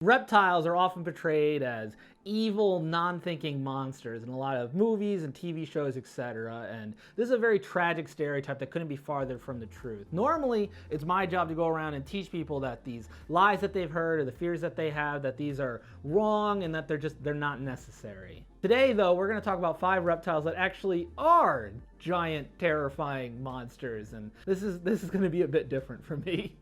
Reptiles are often portrayed as evil, non-thinking monsters in a lot of movies and TV shows, etc. And this is a very tragic stereotype that couldn't be farther from the truth. Normally, it's my job to go around and teach people that these lies that they've heard or the fears that they have, that these are wrong and that they're not necessary. Today, though, we're going to talk about 5 reptiles that actually are giant, terrifying monsters, and this is going to be a bit different for me.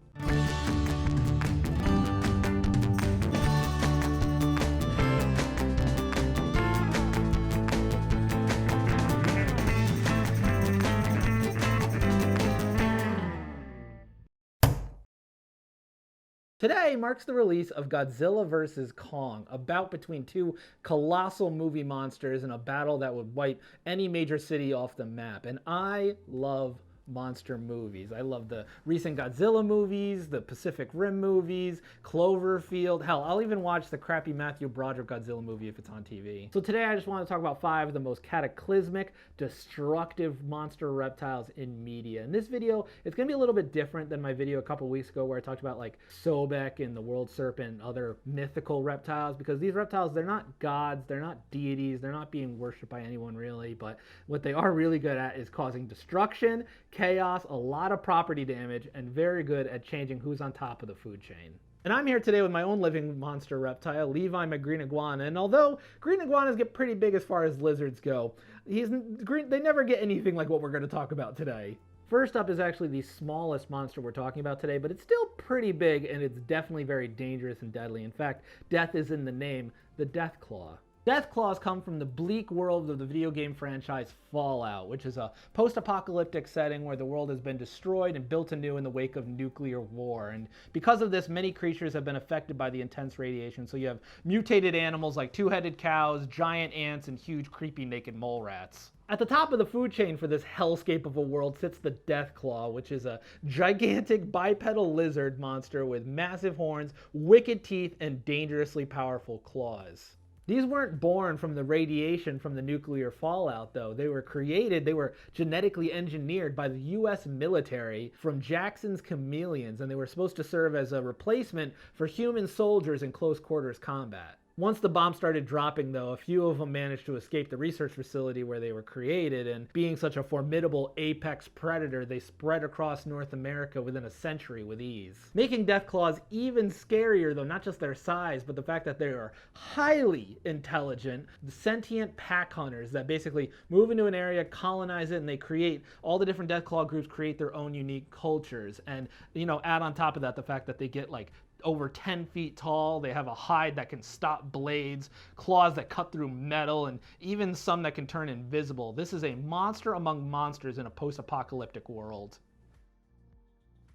Today marks the release of Godzilla vs. Kong, a bout between two colossal movie monsters in a battle that would wipe any major city off the map. And I love monster movies. I love the recent Godzilla movies, the Pacific Rim movies, Cloverfield. Hell, I'll even watch the crappy Matthew Broderick Godzilla movie if it's on TV. So today I just want to talk about 5 of the most cataclysmic, destructive monster reptiles in media. In this video, it's going to be a little bit different than my video a couple weeks ago where I talked about like Sobek and the world serpent and other mythical reptiles, because these reptiles, they're not gods, they're not deities, they're not being worshipped by anyone really, but what they are really good at is causing destruction, chaos, a lot of property damage, and very good at changing who's on top of the food chain. And I'm here today with my own living monster reptile, Levi, my green iguana. And although green iguanas get pretty big as far as lizards go, they never get anything like what we're going to talk about today. First up is actually the smallest monster we're talking about today, but it's still pretty big and it's definitely very dangerous and deadly. In fact, death is in the name, the deathclaw. Deathclaws come from the bleak world of the video game franchise Fallout, which is a post-apocalyptic setting where the world has been destroyed and built anew in the wake of nuclear war. And because of this, many creatures have been affected by the intense radiation. So you have mutated animals like two-headed cows, giant ants, and huge creepy naked mole rats. At the top of the food chain for this hellscape of a world sits the deathclaw, which is a gigantic bipedal lizard monster with massive horns, wicked teeth, and dangerously powerful claws. These weren't born from the radiation from the nuclear fallout, though. They were genetically engineered by the US military from Jackson's chameleons, and they were supposed to serve as a replacement for human soldiers in close quarters combat. Once the bomb started dropping, though, a few of them managed to escape the research facility where they were created, and being such a formidable apex predator, they spread across North America within a century with ease. Making deathclaws even scarier, though, not just their size, but the fact that they are highly intelligent, sentient pack hunters that basically move into an area, colonize it, and they create, all the different deathclaw groups create their own unique cultures. And, add on top of that the fact that they get like over 10 feet tall, they have a hide that can stop blades, claws that cut through metal, and even some that can turn invisible. This is a monster among monsters in a post-apocalyptic world.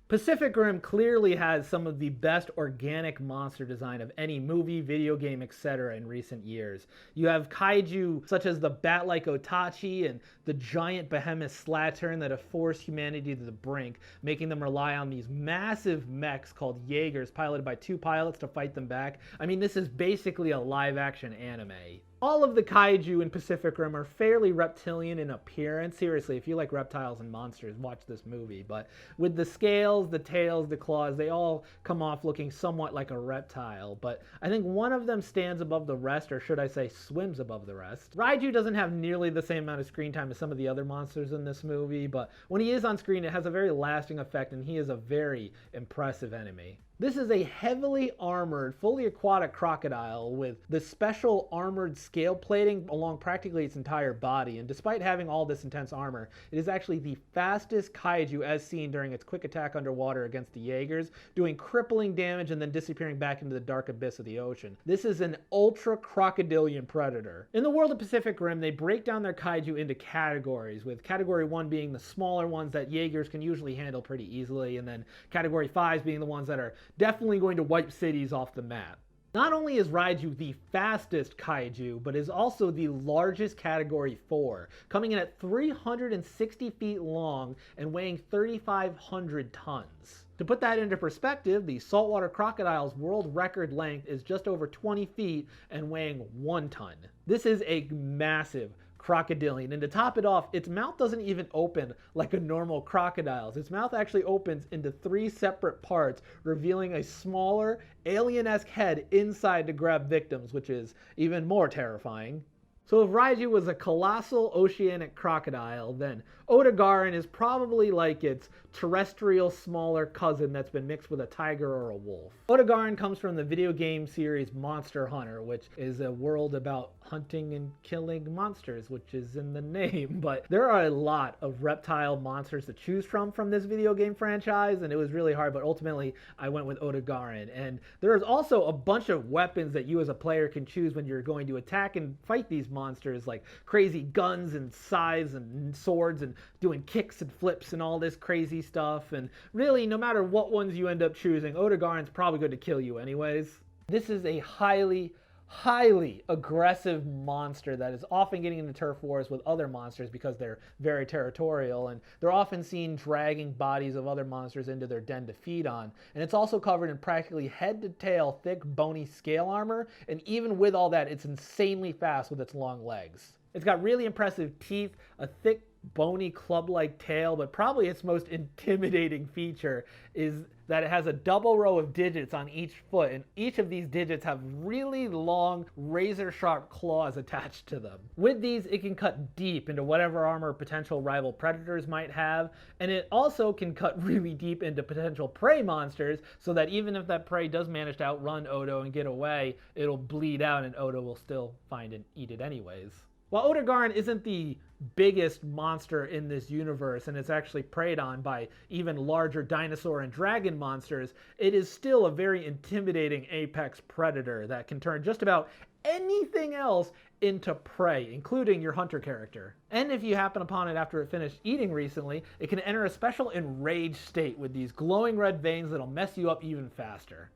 Pacific Rim clearly has some of the best organic monster design of any movie, video game, etc. in recent years. You have kaiju such as the bat-like Otachi and the giant behemoth Slattern that have forced humanity to the brink, making them rely on these massive mechs called Jaegers piloted by 2 pilots to fight them back. I mean, this is basically a live-action anime. All of the kaiju in Pacific Rim are fairly reptilian in appearance. Seriously, if you like reptiles and monsters, watch this movie. But with the scales, the tails, the claws, they all come off looking somewhat like a reptile. But I think one of them stands above the rest, or should I say swims above the rest. Raiju doesn't have nearly the same amount of screen time as some of the other monsters in this movie, but when he is on screen, it has a very lasting effect, and he is a very impressive enemy. This is a heavily armored, fully aquatic crocodile with the special armored scale plating along practically its entire body, and despite having all this intense armor, it is actually the fastest kaiju as seen during its quick attack underwater against the Jaegers, doing crippling damage and then disappearing back into the dark abyss of the ocean. This is an ultra crocodilian predator. In the world of Pacific Rim, they break down their kaiju into categories, with category 1 being the smaller ones that Jaegers can usually handle pretty easily, and then category 5 being the ones that are definitely going to wipe cities off the map. Not only is Raiju the fastest kaiju, but is also the largest category 4, coming in at 360 feet long and weighing 3,500 tons. To put that into perspective, the saltwater crocodile's world record length is just over 20 feet and weighing 1 ton. This is a massive crocodilian. And to top it off, its mouth doesn't even open like a normal crocodile's. Its mouth actually opens into 3 separate parts, revealing a smaller, alien-esque head inside to grab victims, which is even more terrifying. So if Raiju was a colossal oceanic crocodile, then Odogaron is probably like its terrestrial smaller cousin that's been mixed with a tiger or a wolf. Odogaron comes from the video game series Monster Hunter, which is a world about hunting and killing monsters, which is in the name. But there are a lot of reptile monsters to choose from this video game franchise, and it was really hard, but ultimately I went with Odogaron. And there's also a bunch of weapons that you as a player can choose when you're going to attack and fight these monsters, like crazy guns and scythes and swords and doing kicks and flips and all this crazy stuff. And really, no matter what ones you end up choosing, Odogaron's probably going to kill you anyways. This is a highly aggressive monster that is often getting into turf wars with other monsters because they're very territorial, and they're often seen dragging bodies of other monsters into their den to feed on. And it's also covered in practically head to tail thick bony scale armor, and even with all that, it's insanely fast with its long legs. It's got really impressive teeth, a thick bony club-like tail, but probably its most intimidating feature is that it has a double row of digits on each foot, and each of these digits have really long, razor-sharp claws attached to them. With these, it can cut deep into whatever armor potential rival predators might have, and it also can cut really deep into potential prey monsters, so that even if that prey does manage to outrun Odo and get away, it'll bleed out and Odo will still find and eat it anyways. While Odogaron isn't the biggest monster in this universe, and it's actually preyed on by even larger dinosaur and dragon monsters, it is still a very intimidating apex predator that can turn just about anything else into prey, including your hunter character. And if you happen upon it after it finished eating recently, it can enter a special enraged state with these glowing red veins that'll mess you up even faster.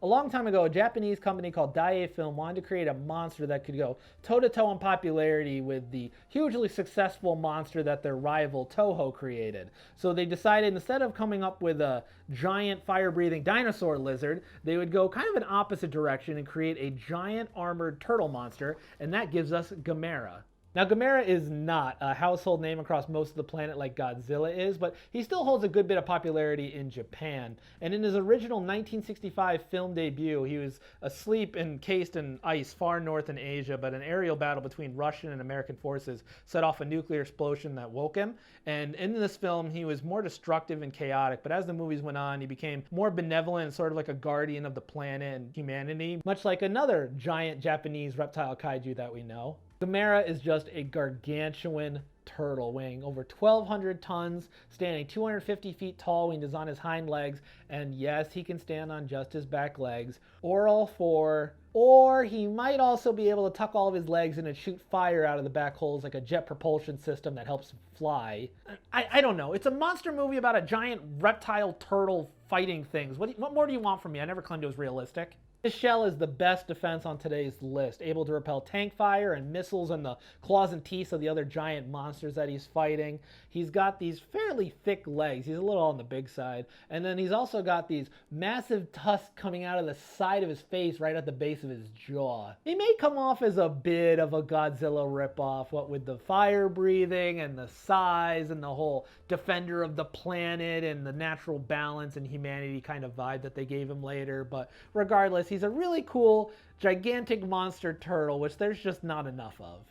A long time ago, a Japanese company called Daiei Film wanted to create a monster that could go toe-to-toe in popularity with the hugely successful monster that their rival Toho created. So they decided instead of coming up with a giant fire-breathing dinosaur lizard, they would go kind of an opposite direction and create a giant armored turtle monster, and that gives us Gamera. Now, Gamera is not a household name across most of the planet like Godzilla is, but he still holds a good bit of popularity in Japan. And in his original 1965 film debut, he was asleep encased in ice far north in Asia, but an aerial battle between Russian and American forces set off a nuclear explosion that woke him. And in this film, he was more destructive and chaotic, but as the movies went on, he became more benevolent and sort of like a guardian of the planet and humanity, much like another giant Japanese reptile kaiju that we know. Gamera is just a gargantuan turtle weighing over 1,200 tons, standing 250 feet tall when he's on his hind legs, and yes, he can stand on just his back legs, or all four, or he might also be able to tuck all of his legs in and shoot fire out of the back holes like a jet propulsion system that helps him fly. I don't know. It's a monster movie about a giant reptile turtle fighting things. What more do you want from me? I never claimed it was realistic. His shell is the best defense on today's list, able to repel tank fire and missiles and the claws and teeth of the other giant monsters that he's fighting. He's got these fairly thick legs. He's a little on the big side. And then he's also got these massive tusks coming out of the side of his face right at the base of his jaw. He may come off as a bit of a Godzilla ripoff, what with the fire breathing and the size and the whole defender of the planet and the natural balance and humanity kind of vibe that they gave him later. But regardless, he's a really cool, gigantic monster turtle, which there's just not enough of.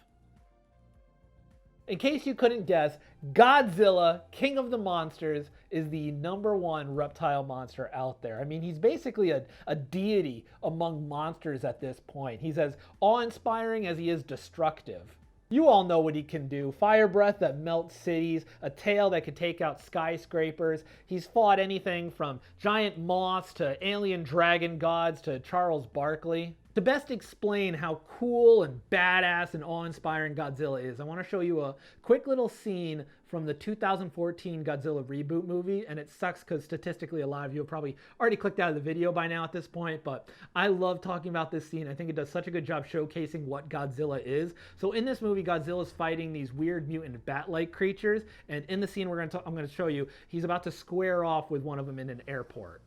In case you couldn't guess, Godzilla, king of the monsters, is the #1 reptile monster out there. I mean, he's basically a deity among monsters at this point. He's as awe-inspiring as he is destructive. You all know what he can do. Fire breath that melts cities, a tail that could take out skyscrapers. He's fought anything from giant moths to alien dragon gods to Charles Barkley. To best explain how cool and badass and awe-inspiring Godzilla is, I want to show you a quick little scene from the 2014 Godzilla reboot movie, and it sucks because statistically a lot of you have probably already clicked out of the video by now at this point, but I love talking about this scene. I think it does such a good job showcasing what Godzilla is. So in this movie, Godzilla's fighting these weird mutant bat-like creatures, and in the scene I'm going to show you, he's about to square off with one of them in an airport.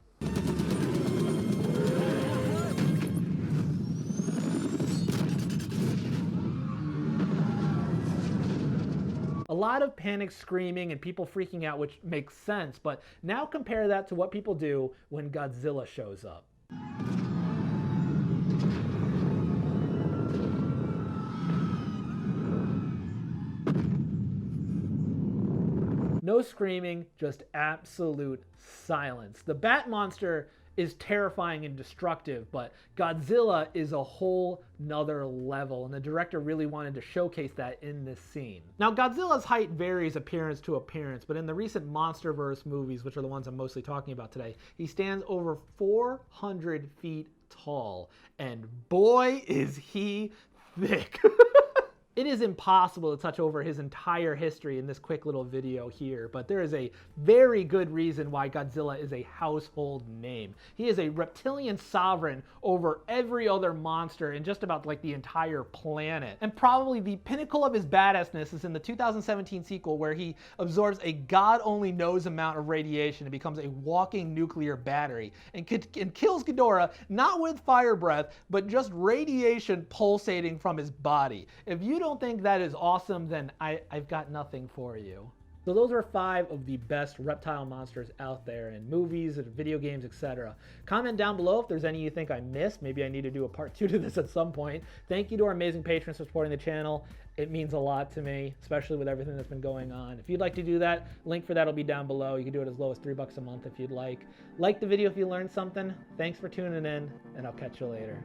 lot of panic screaming and people freaking out, which makes sense, but now compare that to what people do when Godzilla shows up. No screaming, just absolute silence. The bat monster is terrifying and destructive, but Godzilla is a whole nother level, and the director really wanted to showcase that in this scene. Now, Godzilla's height varies appearance to appearance, but in the recent MonsterVerse movies, which are the ones I'm mostly talking about today, he stands over 400 feet tall, and boy is he thick. It is impossible to touch over his entire history in this quick little video here, but there is a very good reason why Godzilla is a household name. He is a reptilian sovereign over every other monster in just about like the entire planet. And probably the pinnacle of his badassness is in the 2017 sequel, where he absorbs a God only knows amount of radiation and becomes a walking nuclear battery and kills Ghidorah not with fire breath, but just radiation pulsating from his body. If you don't think that is awesome, then I've got nothing for you. So those are 5 of the best reptile monsters out there in movies and video games, etc. Comment down below if there's any you think I missed. Maybe I need to do a part 2 to this at some point. Thank you to our amazing patrons for supporting the channel. It means a lot to me, especially with everything that's been going on. If you'd like to do that, link for that will be down below. You can do it as low as $3 a month if you'd like. Like the video if you learned something. Thanks for tuning in, and I'll catch you later.